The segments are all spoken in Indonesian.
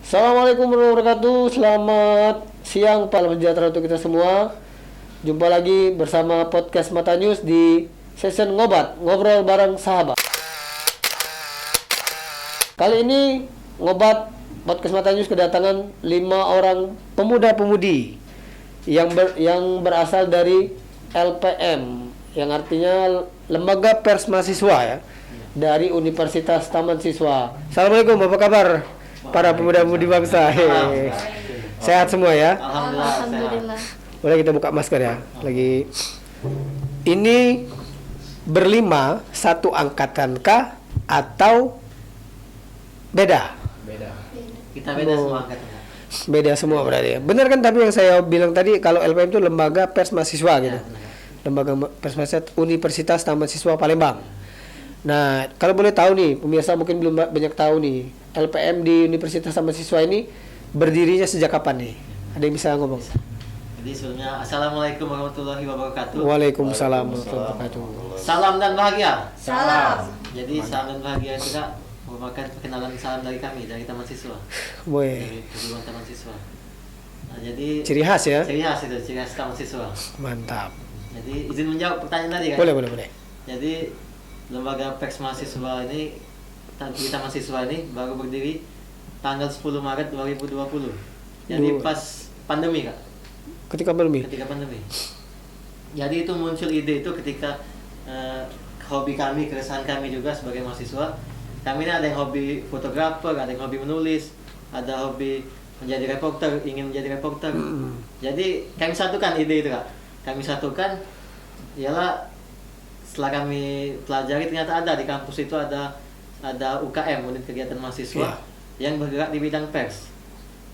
Assalamualaikum warahmatullahi wabarakatuh. Selamat siang, Pak sejahtera untuk kita semua. Jumpa lagi bersama podcast Mata News di session ngobat, ngobrol bareng sahabat. Kali ini ngobat podcast Mata News kedatangan 5 orang pemuda-pemudi yang berasal dari LPM, yang artinya Lembaga Pers Mahasiswa ya, dari Universitas Taman Siswa. Assalamualaikum, apa kabar? Para pemuda-pemudi bangsa. Sehat semua ya? Alhamdulillah. Boleh kita buka masker ya? Lagi. Ini berlima, satu angkatan kah atau beda? Beda. Kita beda semua angkatan. Beda semua berarti ya. Benar kan, tapi yang saya bilang tadi kalau LPM itu Lembaga Pers Mahasiswa gitu. Lembaga Pers Mahasiswa Universitas Taman Siswa Palembang. Nah, kalau boleh tahu nih, pemirsa mungkin belum banyak tahu nih, LPM di Universitas Taman Siswa ini berdirinya sejak kapan nih? Ada yang bisa ngomong? Jadi sebelumnya Assalamualaikum warahmatullahi wabarakatuh. Waalaikumsalam warahmatullahi wabarakatuh. Salam dan bahagia. Salam. Jadi salam dan bahagia itu Kak merupakan perkenalan salam dari kami, dari Taman Siswa. Boy. Dari perguruan Taman Siswa. Nah, jadi Ciri khas ya? ciri khas itu, ciri khas Taman Siswa. Mantap. Jadi izin menjawab pertanyaan tadi kan? Boleh. Jadi Lembaga Pers Mahasiswa ini di Taman Siswa ini baru berdiri tanggal 10 Maret 2020. Jadi pas pandemi Kak. Ketika pandemi. Ketika pandemi. Jadi itu muncul ide itu ketika hobi kami, keresahan kami juga sebagai mahasiswa. Kami ini ada yang hobi fotografer, ada yang hobi menulis, ada hobi menjadi reporter, ingin menjadi reporter. Jadi kami satukan ide itu Kak. Kami satukan, ialah setelah kami pelajari ternyata ada di kampus itu ada UKM, unit kegiatan mahasiswa yang bergerak di bidang pers.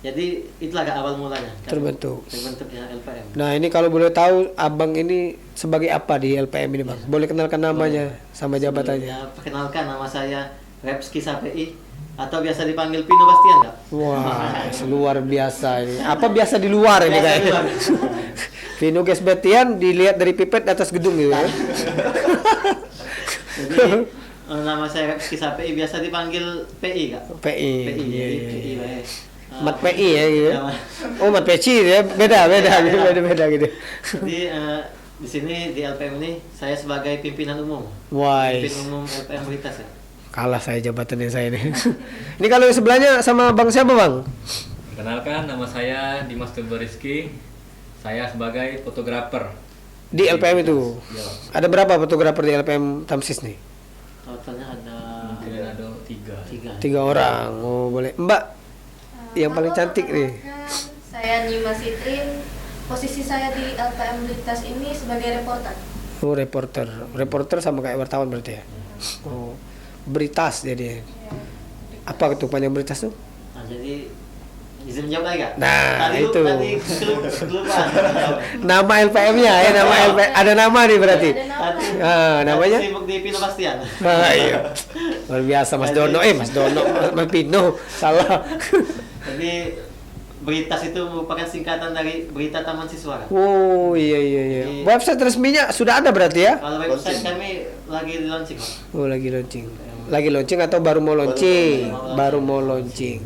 Jadi itulah Kak awal mulanya. Terbentuknya LPM. Nah, ini kalau boleh tahu abang ini sebagai apa di LPM ini bang? Boleh kenalkan namanya sama jabatannya? Sebelumnya, perkenalkan, nama saya Repski Sapi atau biasa dipanggil Pino Bastian Kak. Wah, luar biasa ini. Apa biasa di luar ini kayaknya? Vino Gesbetian dilihat dari pipet atas gedung gitu ya. Jadi nama saya Repski Sapi biasa dipanggil PI Kak. PI. Iya. Mat PI ya gitu. Oh, Mat PCI ya. Beda gitu. Jadi di sini di LPM ini saya sebagai pimpinan umum. Pimpin umum LPM Beritas ya. Kalah saya jabatannya saya ini. Ini kalau yang sebelahnya sama bang siapa bang? Kenalkan, nama saya Dimas Turbo Rizky. Saya sebagai fotografer Di LPM itu. Ya. Ada berapa fotografer di LPM Tamsis nih? Totalnya ada Mungkin ada tiga. 3 orang. Oh, boleh. Mbak, yang paling cantik nih. Saya Nima Sitrin. Posisi saya di LPM Beritas ini sebagai reporter. Oh, reporter sama kayak wartawan berarti ya? Oh, Beritas jadi. Apa itu panjang Beritas tuh? Nah, jadi izin menjawab lagi Kak? Nah, itu. Tadi kelupaan. Nama LPM-nya ya, nama LPM. Ada nama nih berarti. Namanya? Sibuk di Pino Bastian. Iya. Luar biasa Mas Dono. Mas Pino. Salah. Jadi Beritas itu merupakan singkatan dari Berita Taman Siswa Kak. Oh, iya. Website resminya sudah ada berarti ya? Kalau website kami lagi di launching Kak. Oh, lagi launching atau baru mau launching? Baru mau launching.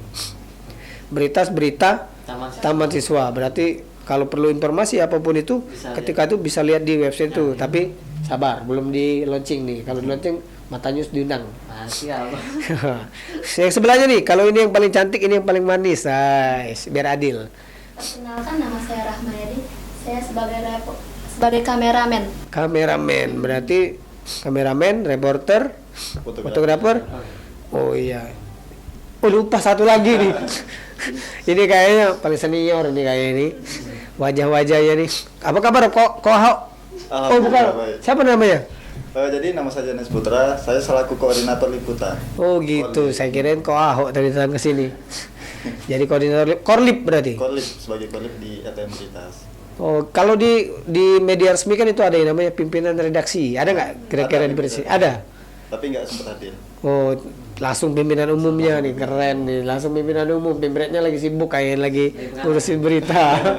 Berita Taman Siswa. Berarti kalau perlu informasi apapun itu ketika itu bisa lihat di website itu. Tapi sabar, belum di launching nih. Kalau di launching Mata News diundang. Siap. Yang sebelahnya nih, kalau ini yang paling cantik, ini yang paling manis. Biar adil. Perkenalkan, nama saya Rahmayadi. Saya sebagai kameramen. Kameramen, berarti kameramen, reporter, fotografer. Oh iya. Oh, lupa satu lagi nih. Ini kayaknya paling senior nih kayak ini. Wajah-wajahnya nih. Apa kabar kok Oh, bukan. Siapa namanya? Jadi nama saya Janes Putra, saya selaku koordinator liputan. Oh gitu, saya kirain kok Ahok tadi datang ke sini. Jadi koordinator Korlip berarti. Korlip sebagai korlip di LPM Beritas. Oh, kalau di media resmi kan itu ada yang namanya pimpinan redaksi. Ada nggak kira-kira di bersih? Ada. Tapi nggak sempat hadir. Oh, langsung pimpinan umumnya nih, keren nih. Langsung pimpinan umum, pimpinan lagi sibuk kayak lagi ngurusin berita.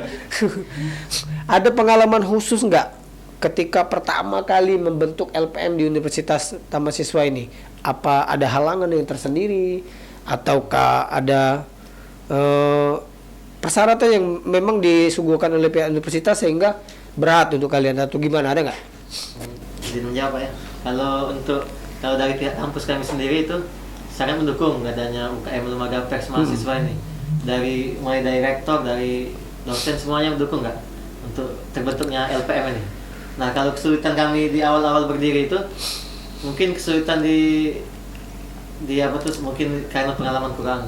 Ada pengalaman khusus nggak ketika pertama kali membentuk LPM di Universitas Taman Siswa ini? Apa ada halangan yang tersendiri ataukah ada persyaratan yang memang disuguhkan oleh pihak universitas sehingga berat untuk kalian atau gimana, ada nggak? Izin menjawab Pak ya. Kalau dari pihak kampus kami sendiri itu sangat mendukung adanya UKM Lembaga Pers Mahasiswa ini. Mulai dari rektor, dari dosen semuanya mendukung nggak untuk terbentuknya LPM ini. Nah kalau kesulitan kami di awal-awal berdiri itu mungkin kesulitan di apa tuh mungkin karena pengalaman kurang.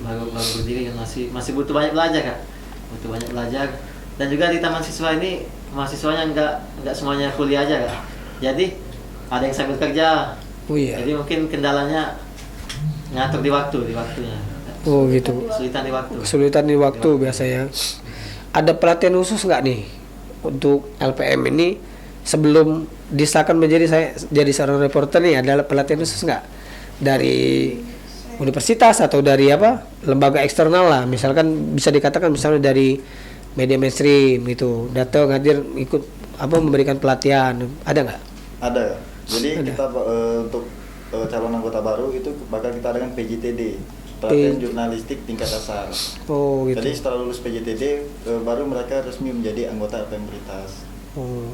Baru berdiri kan masih butuh banyak belajar Kak. Butuh banyak belajar. Dan juga di taman siswa ini mahasiswanya nggak semuanya kuliah aja Kak. Jadi ada yang sambil kerja. Oh iya. Jadi mungkin kendalanya ngatur di waktunya. Oh gitu. Kesulitan di waktu biasanya. Ada pelatihan khusus nggak nih untuk LPM ini sebelum disahkan menjadi jadi seorang reporter nih, ada pelatihan khusus nggak dari universitas atau dari lembaga eksternal lah, misalkan bisa dikatakan misalnya dari media mainstream gitu, datang hadir ikut memberikan pelatihan, ada nggak? Ada. Jadi kita untuk calon anggota baru itu bakal kita adakan PJTD, pelatihan jurnalistik tingkat dasar. Oh gitu. Jadi setelah lulus PJTD baru mereka resmi menjadi anggota LPM Berlitas.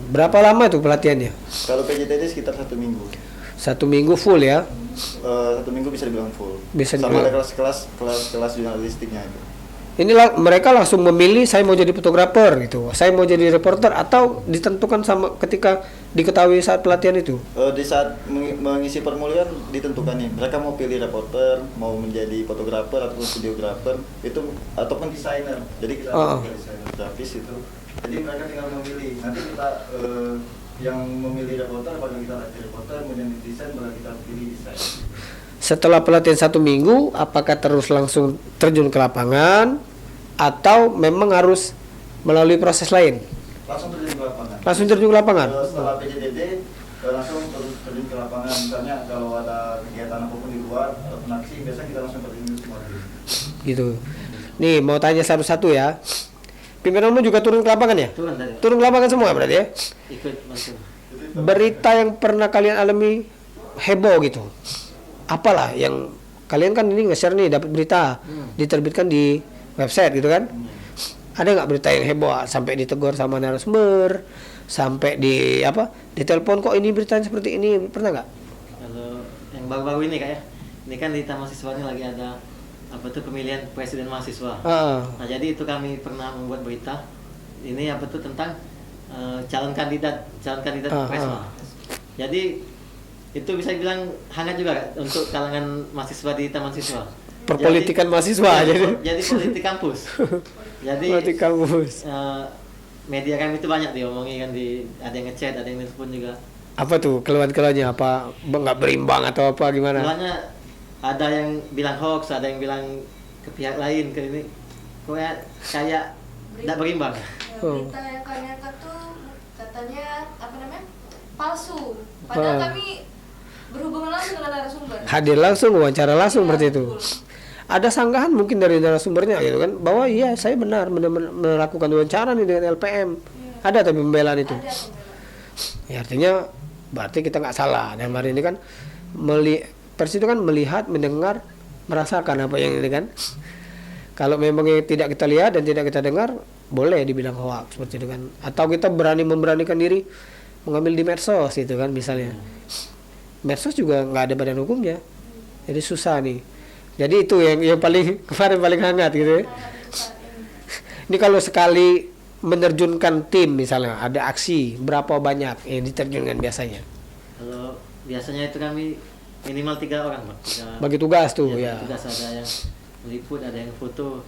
Berapa lama itu pelatihannya? Kalau PJTD sekitar 1 minggu. 1 minggu full ya? 1 minggu bisa dibilang full. Sama ada kelas jurnalistiknya itu. Inilah mereka langsung memilih saya mau jadi fotografer gitu, saya mau jadi reporter, atau ditentukan sama ketika diketahui saat pelatihan itu? Di saat mengisi formulir ditentukan nih, mereka mau pilih reporter, mau menjadi fotografer ataupun videografer, itu ataupun desainer. Jadi kita desainer grafis itu. Jadi mereka tinggal memilih. Nanti kita yang memilih reporter, baru kita latih reporter, kemudian desain, baru kita pilih desain. Setelah pelatihan 1 minggu, apakah terus langsung terjun ke lapangan atau memang harus melalui proses lain? Langsung terjun ke lapangan. Langsung terjun ke lapangan? Setelah PJDD langsung terjun ke lapangan. Misalnya kalau ada kegiatan apapun di luar ataupun aksi, biasanya kita langsung terjun semua. Gitu. Nih mau tanya satu-satu ya. Pimpinanmu juga turun ke lapangan ya? Turun ke lapangan semua berarti ya? Ikut masuk. Berita yang pernah kalian alami heboh gitu, apalah yang kalian kan ini nge-share nih, dapat berita diterbitkan di website gitu kan, ada nggak berita yang heboh sampai ditegur sama narasumber, sampai ditelepon kok ini beritanya seperti ini, pernah nggak? Kalau yang baru-baru ini Kak ya, ini kan di taman siswa ini lagi ada pemilihan presiden mahasiswa. Nah jadi itu kami pernah membuat berita ini tentang calon kandidat presma. Jadi itu bisa dibilang hangat juga Kak, untuk kalangan mahasiswa di taman siswa. Perpolitikan mahasiswa jadi politik kampus. Jadi politik kampus. Media kami itu banyak diomongi kan, ada yang ngechat, ada yang nelfon juga. Apa tuh keluhan-keluhannya, apa nggak berimbang atau apa gimana? Keluhannya ada yang bilang hoax, ada yang bilang ke pihak lain ke ini, pokoknya kayak tidak berimbang. Berita yang kami angkat tuh katanya palsu. Padahal kami berhubungan langsung dengan narasumber. Hadir langsung, wawancara langsung berarti itu. Ada sanggahan mungkin dari narasumbernya gitu kan, bahwa iya saya benar melakukan wawancara nih dengan LPM. Ada tapi pembelaan itu. Ada pembelaan. Ya artinya berarti kita nggak salah. Dan hari ini kan pers itu kan melihat, mendengar, merasakan apa yang ini kan. Kalau memang yang tidak kita lihat dan tidak kita dengar, boleh dibilang hoax seperti itu kan. Atau kita memberanikan diri mengambil di medsos itu kan misalnya. Medsos juga nggak ada badan hukumnya, jadi susah nih. Jadi itu yang paling kemarin paling hangat gitu ya. Ini kalau sekali menerjunkan tim misalnya ada aksi, berapa banyak yang diterjunkan biasanya? Kalau biasanya itu kami minimal 3 orang Pak. Bagi tugas tuh ya. Tugas ada yang meliput, ada yang foto,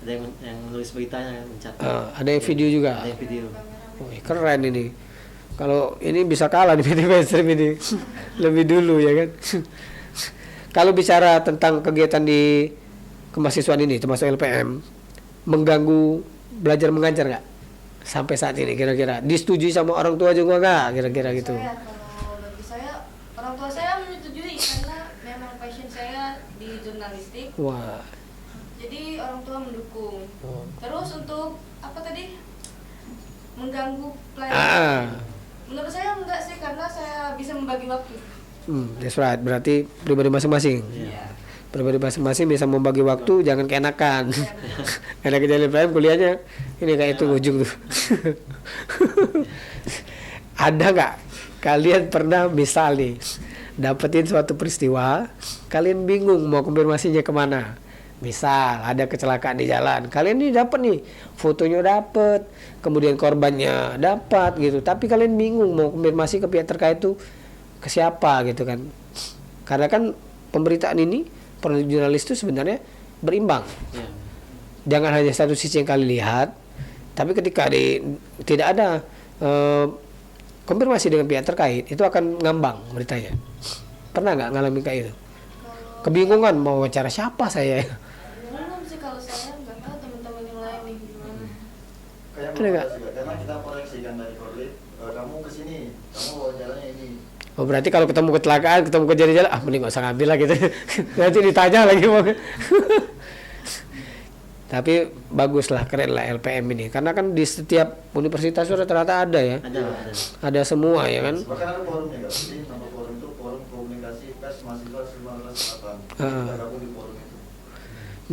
ada yang menulis beritanya, mencatat. Ada yang video juga. Ada yang video. Wih, keren ini. Kalau ini bisa kalah di media mainstream ini. Lebih dulu ya kan. Kalau bicara tentang kegiatan di kemahasiswaan ini termasuk LPM, mengganggu belajar mengajar nggak sampai saat ini kira-kira? Disetujui sama orang tua juga nggak kira-kira gitu? Kalau bagi saya, orang tua saya menyetujui karena memang passion saya di jurnalistik. Wah. Jadi orang tua mendukung. Terus untuk apa tadi? Mengganggu pelajaran. Menurut saya enggak sih, karena saya bisa membagi waktu. That's right. Berarti pribadi masing-masing. Iya. pribadi masing-masing bisa membagi waktu, jangan keenakan. Enak jadi LPM kuliahnya ini kayak itu ujung tuh. Ada nggak kalian pernah misal nih dapetin suatu peristiwa, kalian bingung mau konfirmasinya kemana? Misal ada kecelakaan di jalan, kalian nih dapat nih fotonya dapat, kemudian korbannya dapat gitu, tapi kalian bingung mau konfirmasi ke pihak terkait itu ke siapa gitu kan? Karena kan pemberitaan ini para jurnalis itu sebenarnya berimbang. Ya. Jangan hanya satu sisi yang kalian lihat, tapi ketika tidak ada konfirmasi dengan pihak terkait, itu akan ngambang beritanya. Pernah nggak ngalamin kayak itu? Kebingungan mau wawancara siapa saya? Belum sih kalau saya, nggak tahu teman-teman yang lain nih gimana. Kayak Ada nggak? juga, karena kita koreksikan dari Korlip, kamu kesini, kamu wawancaranya ini. Oh berarti kalau ketemu kecelakaan, ketemu kejadian jalan, mending nggak usah ngambil lah gitu. Nanti ditanya lagi mau. Tapi bagus lah, keren lah LPM ini. Karena kan di setiap universitas itu rata-rata ada ya. Ada semua ya kan. Bahkan ada forumnya nggak? Jadi nama forum itu forum komunikasi pers mahasiswa Sumatera Selatan. Kita gabung di forum itu.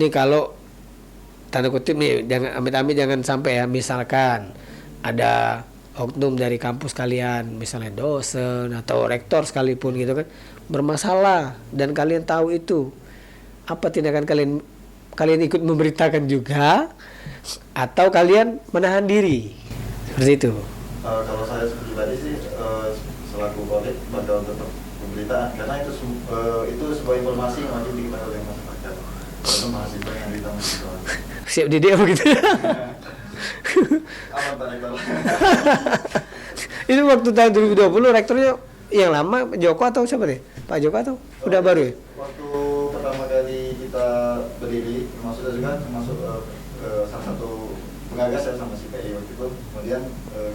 Nih kalau tanda kutip nih, jangan amit-amit jangan sampai ya, misalkan ada oknum dari kampus kalian, misalnya dosen atau rektor sekalipun gitu kan, bermasalah dan kalian tahu itu, apa tindakan kalian ikut memberitakan juga atau kalian menahan diri seperti itu? Kalau saya pribadi sih selaku Korlip bakal tetap pemberitaan karena itu sebuah informasi yang wajib diketahui oleh masyarakat. Karena mahasiswa yang ditanggung mahasiswa. Siap didik apa gitu? Aman Pak Rektor. Itu waktu tahun 2020 rektornya yang lama Joko atau siapa nih? Pak Joko atau udah baru ya? Waktu pertama kali kita berdiri, termasuk salah satu pengagas ya sama si PI waktu itu. Kemudian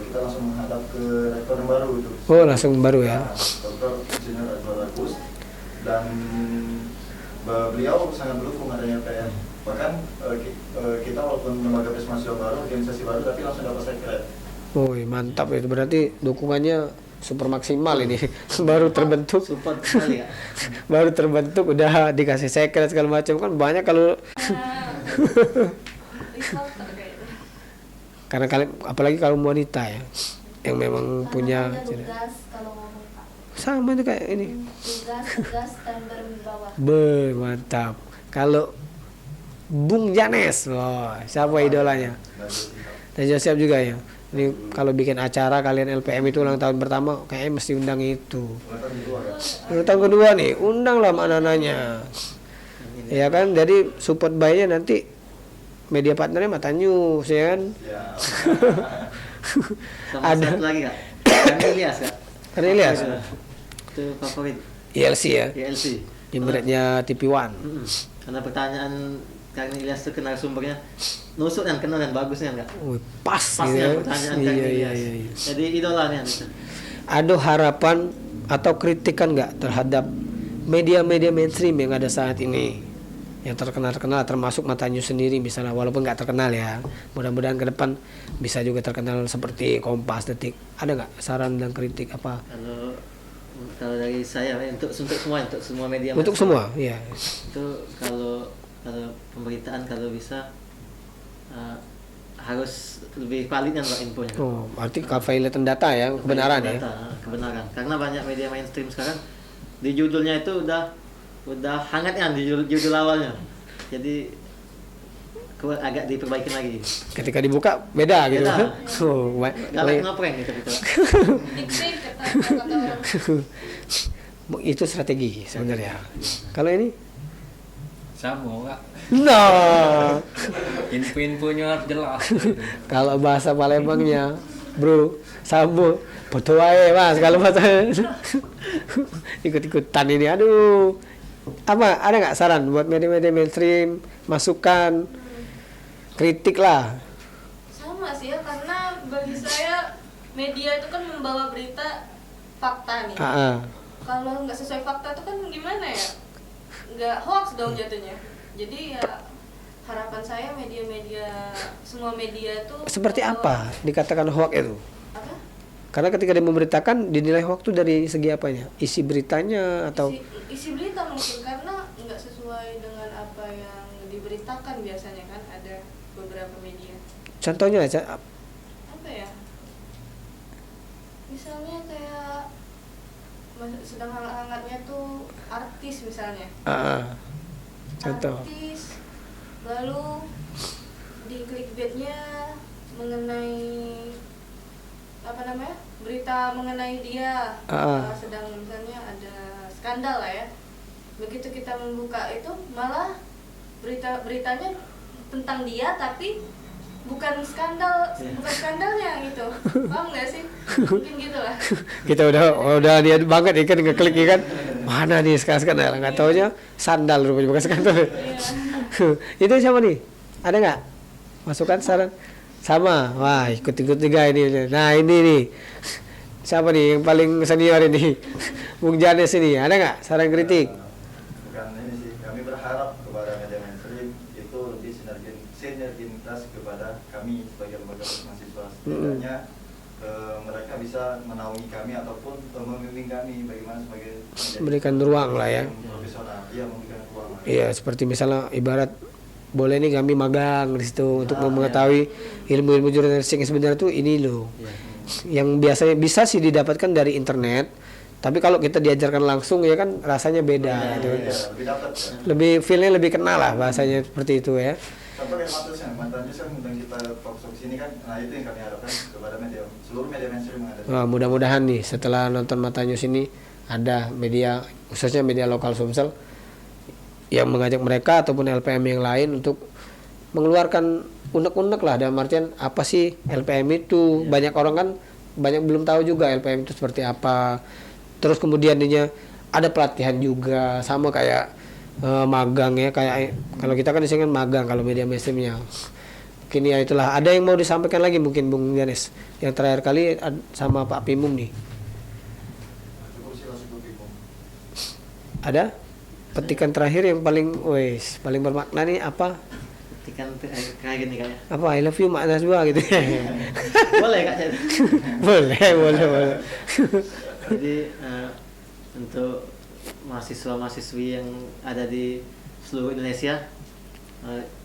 kita langsung menghadap ke rektor yang baru itu. Oh langsung baru ya? Dr. Insinyur Akbar Agus. Dan beliau sangat mendukung adanya LPM. Bahkan kita walaupun lembaga pers mahasiswa baru, organisasi baru, tapi langsung dapat sekret. Oh mantap itu, berarti dukungannya super maksimal ini. Baru terbentuk, Support sekali ya. baru terbentuk udah dikasih sekret segala macam kan banyak kalau Reporter kayaknya. karena kalian apalagi kalau wanita ya yang memang punya Ada tugas kalau ngomong Pak. sama itu kayak ini. Tugas dan berwibawa. Mantap. Kalau Bung Janes, siapa idolanya? Dan Joseph juga ya. Ini kalau bikin acara kalian LPM itu ulang tahun pertama, kayaknya mesti undang itu. Ulang tahun kedua nih, undang lah anak-anaknya. Ya kan, jadi support by-nya nanti media partnernya Mata News ya kan. Sama Ada. satu lagi Kak. Kan Ilyas Kak. Kan Ilyas? Itu favorit. ILC ya, ILC. jembretnya TV One. Karena pertanyaan Kang Ilyas itu kenal sumbernya nusuk dan kenal dan bagusnya Kak. Wih, pas Pas gitu ya. ya pertanyaan Kang Iya. Ilyas. Jadi idolanya itu. Ada harapan atau kritikan nggak terhadap media-media mainstream yang ada saat ini, yang terkenal termasuk Mata News sendiri misalnya, walaupun nggak terkenal ya, mudah-mudahan ke depan bisa juga terkenal seperti Kompas, Detik. Ada nggak saran dan kritik apa? Kalau dari saya untuk semua media Untuk masuk, semua, ya. itu kalau pemberitaan kalau bisa harus lebih valid kan Pak infonya. Oh, berarti kevalidan data ya, kebenaran ya. Kebenaran. Karena banyak media mainstream sekarang di judulnya itu udah hangat ya di judul awalnya. Jadi agak diperbaikin lagi. Ketika dibuka beda gitu. Beda. Oh, Galak ngeprank gitu. Nickname kata orang. itu strategi sebenarnya. Kalau ini? Sama Kak. Nah, Info-infonya harus jelas. kalau bahasa Palembangnya, bro, sambo, foto wae mas. Kalau bahasa ikut-ikutan ini, aduh. Apa? Ada nggak saran buat media-media mainstream, masukan, kritik lah? Sama sih ya, karena bagi saya media itu kan membawa berita fakta nih. Kalau nggak sesuai fakta itu kan gimana ya? Nggak hoax dong jatuhnya. Jadi ya harapan saya media-media, semua media itu Seperti membawa- apa dikatakan hoax itu? Apa? Karena ketika dia memberitakan dinilai hoax itu dari segi apanya? Isi beritanya atau Isi berita mungkin karena nggak sesuai biasanya kan ada beberapa media. Contohnya Apa ya? Misalnya kayak sedang hangat-hangatnya tuh artis misalnya. Contoh. Artis, lalu di clickbaitnya mengenai apa namanya, berita mengenai dia sedang misalnya ada skandal lah ya. Begitu kita membuka itu malah beritanya tentang dia tapi bukan skandalnya gitu. Paham nggak sih? Mungkin gitulah. Kita udah dia banget ya kan ngeklik ya kan. Mana nih skandal? Nggak taunya sandal rupanya bukan skandal. Itu siapa nih? Ada nggak? Masukan saran? Sama. Wah, ikut-ikut juga ini. Nah, ini nih. Siapa nih yang paling senior ini? Bung Janes ini. Ada nggak saran kritik? Bukan ini sih, kami berharap kepada media mainstream itu lebih sinergitas kepada kami sebagai lembaga mahasiswa. Setidaknya mereka bisa menaungi kami ataupun membimbing kami bagaimana sebagai Memberikan ruang lah ya. profesional. Iya, memberikan ruang. Iya, seperti misalnya ibarat boleh nih kami magang di situ untuk mengetahui ilmu-ilmu jurnalistik yang sebenarnya tuh ini loh. Yang biasanya bisa sih didapatkan dari internet, tapi kalau kita diajarkan langsung ya kan rasanya beda gitu. Iya, lebih dapat. Lebih feel-nya lebih kenal lah bahasanya seperti itu ya. Contoh kayak mantan news kan undang kita talk show sini kan, nah itu yang kami harapkan kepada seluruh media mainstream yang ada. Wah, mudah-mudahan nih setelah nonton Mata News ini ada media, khususnya media lokal Sumsel yang mengajak mereka ataupun LPM yang lain untuk mengeluarkan unek-unek lah, dalam artian apa sih LPM itu. Banyak orang kan belum tahu juga LPM itu seperti apa. Terus kemudian ada pelatihan juga, sama kayak magang ya, kayak kalau kita kan disini kan magang kalau media mainstreamnya. Mungkin ya itulah. Ada yang mau disampaikan lagi mungkin Bung Janes yang terakhir kali sama Pak Pimum nih? Ada petikan terakhir yang paling bermakna nih apa? Petikan kayak gini kayaknya. Apa I love you makna dua gitu. Boleh Kak? boleh. Jadi untuk mahasiswa-mahasiswi yang ada di seluruh Indonesia,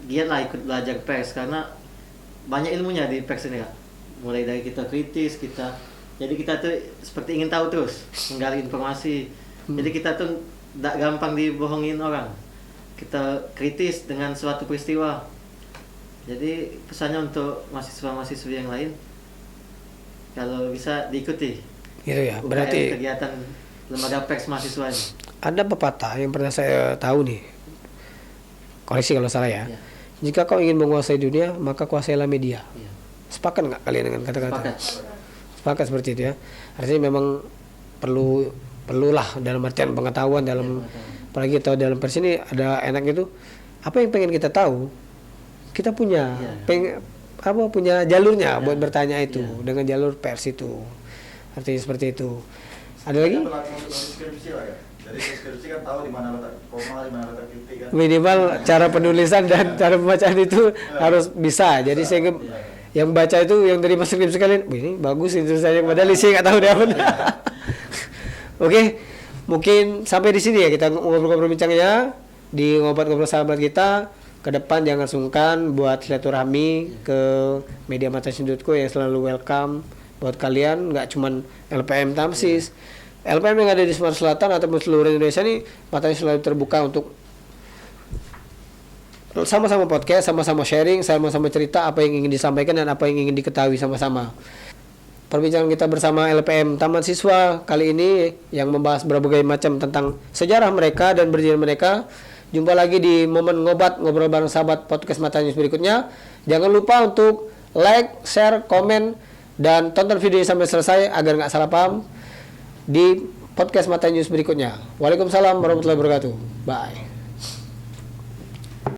giatlah ikut belajar pers karena banyak ilmunya di pers ini Kak. Mulai dari kita kritis, jadi kita tuh seperti ingin tahu terus, menggali informasi. Jadi kita tuh tidak gampang dibohongin orang. Kita kritis dengan suatu peristiwa. Jadi pesannya untuk mahasiswa-mahasiswi yang lain, kalau bisa diikuti. Gitu ya. Berarti kegiatan lembaga pers mahasiswa ini. Ada pepatah yang pernah saya tahu nih. Koreksi kalau salah ya. Jika kau ingin menguasai dunia, maka kuasailah media. Ya. Sepakat nggak kalian dengan kata-kata? Sepakat seperti itu ya. Artinya memang perlulah dalam artian pengetahuan dalam apalagi tahu dalam pers ini ada enak itu. Apa yang pengen kita tahu, kita punya punya jalurnya buat bertanya itu dengan jalur pers itu. Artinya seperti itu. Ada lagi? Skripsi lah kan. Jadi skripsi kan tahu di mana letak koma, di mana letak titik kan. Minimal cara penulisan dan cara pembacaan itu harus bisa. Jadi sehingga yang baca itu yang dari masuk skripsi kalian, ini bagus itu saya padahal saya nggak tahu dia apa. Oke, mungkin sampai di sini ya kita ngobrol-ngobrol bincangnya di ngobrol-ngobrol sahabat kita. Ke depan jangan sungkan buat silaturahmi ke media Matanews.co yang selalu welcome buat kalian, nggak cuman LPM Tamsis. LPM yang ada di Sumatera Selatan ataupun seluruh Indonesia nih, Matanews selalu terbuka untuk sama-sama podcast, sama-sama sharing, sama-sama cerita apa yang ingin disampaikan dan apa yang ingin diketahui sama-sama. Perbincangan kita bersama LPM Taman Siswa kali ini yang membahas berbagai macam tentang sejarah mereka dan berjiwa mereka. Jumpa lagi di momen ngobrol bareng sahabat podcast Matanews berikutnya. Jangan lupa untuk like, share, komen, dan tonton video sampai selesai agar nggak salah paham di podcast Matanews berikutnya. Waalaikumsalam warahmatullahi wabarakatuh. Bye.